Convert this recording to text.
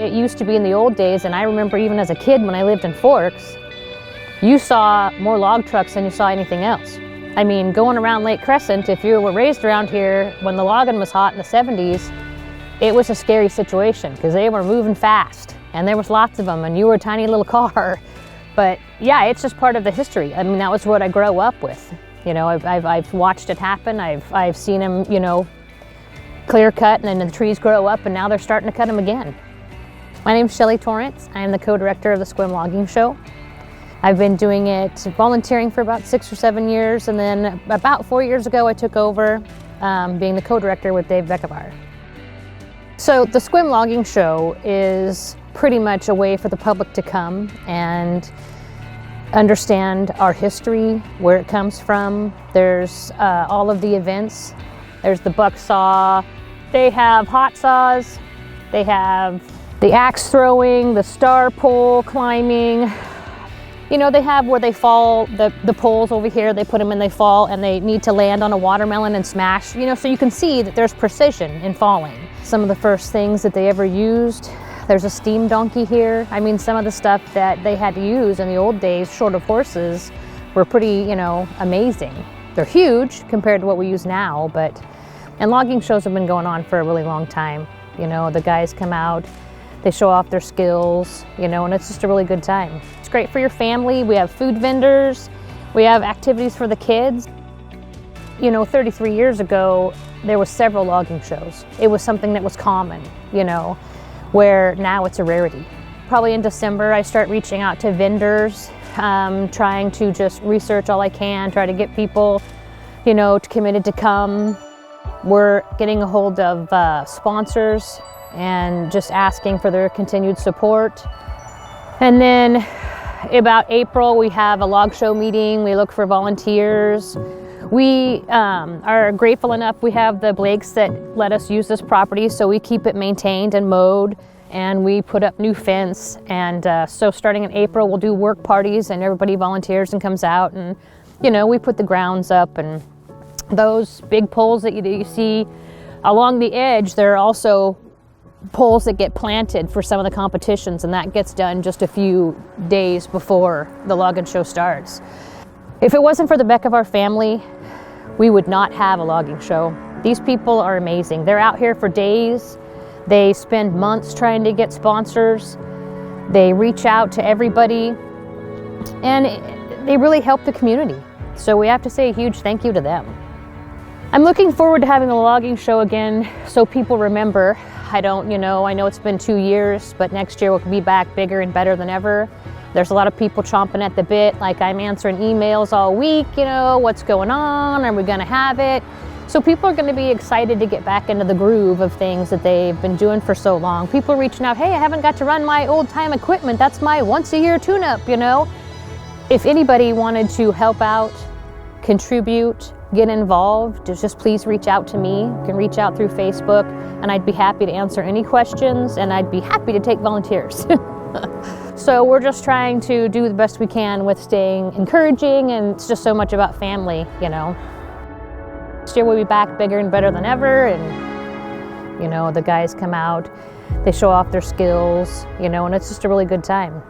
it used to be in the old days, and I remember even as a kid when I lived in Forks, you saw more log trucks than you saw anything else. I mean, going around Lake Crescent, if you were raised around here when the logging was hot in the 70s, it was a scary situation because they were moving fast and there was lots of them and you were a tiny little car. But yeah, it's just part of the history. I mean, that was what I grew up with. You know, I've watched it happen. I've seen them, you know, clear cut and then the trees grow up and now they're starting to cut them again. My name's Shelly Torrance. I am the co-director of the Sequim Logging Show. I've been doing it volunteering for about 6 or 7 years, and then about 4 years ago I took over being the co-director with Dave Bekkevar. So the Sequim Logging Show is pretty much a way for the public to come and understand our history, where it comes from. There's all of the events. There's the buck saw, they have hot saws, they have the axe throwing, the star pole climbing. You know, they have where they fall, the poles over here, they put them and they fall and they need to land on a watermelon and smash, you know, so you can see that there's precision in falling. Some of the first things that they ever used, there's a steam donkey here. I mean, some of the stuff that they had to use in the old days, short of horses, were pretty, you know, amazing. They're huge compared to what we use now, and logging shows have been going on for a really long time. You know, the guys come out, they show off their skills, you know, and it's just a really good time. It's great for your family. We have food vendors. We have activities for the kids. You know, 33 years ago, there was several logging shows. It was something that was common, you know, where now it's a rarity. Probably in December, I start reaching out to vendors, trying to just research all I can, try to get people, you know, committed to come. We're getting a hold of sponsors and just asking for their continued support. And then about April, we have a log show meeting. We look for volunteers. We are grateful enough we have the Blakes that let us use this property, so we keep it maintained and mowed, and we put up new fence. And so starting in April, we'll do work parties and everybody volunteers and comes out, and you know, we put the grounds up. And those big poles that you see along the edge, there are also poles that get planted for some of the competitions, and that gets done just a few days before the logging show starts. If it wasn't for the Bekkevar family, we would not have a logging show. These people are amazing. They're out here for days. They spend months trying to get sponsors. They reach out to everybody, and they really help the community. So we have to say a huge thank you to them. I'm looking forward to having a logging show again so people remember. I know it's been 2 years, but next year we'll be back bigger and better than ever. There's a lot of people chomping at the bit, like I'm answering emails all week, you know, what's going on, are we gonna have it? So people are gonna be excited to get back into the groove of things that they've been doing for so long. People are reaching out, hey, I haven't got to run my old time equipment, that's my once a year tune-up, you know? If anybody wanted to help out, contribute, get involved, just please reach out to me. You can reach out through Facebook, and I'd be happy to answer any questions, and I'd be happy to take volunteers. So we're just trying to do the best we can with staying encouraging, and it's just so much about family, you know. Next year we'll be back bigger and better than ever, and you know, the guys come out, they show off their skills, you know, and it's just a really good time.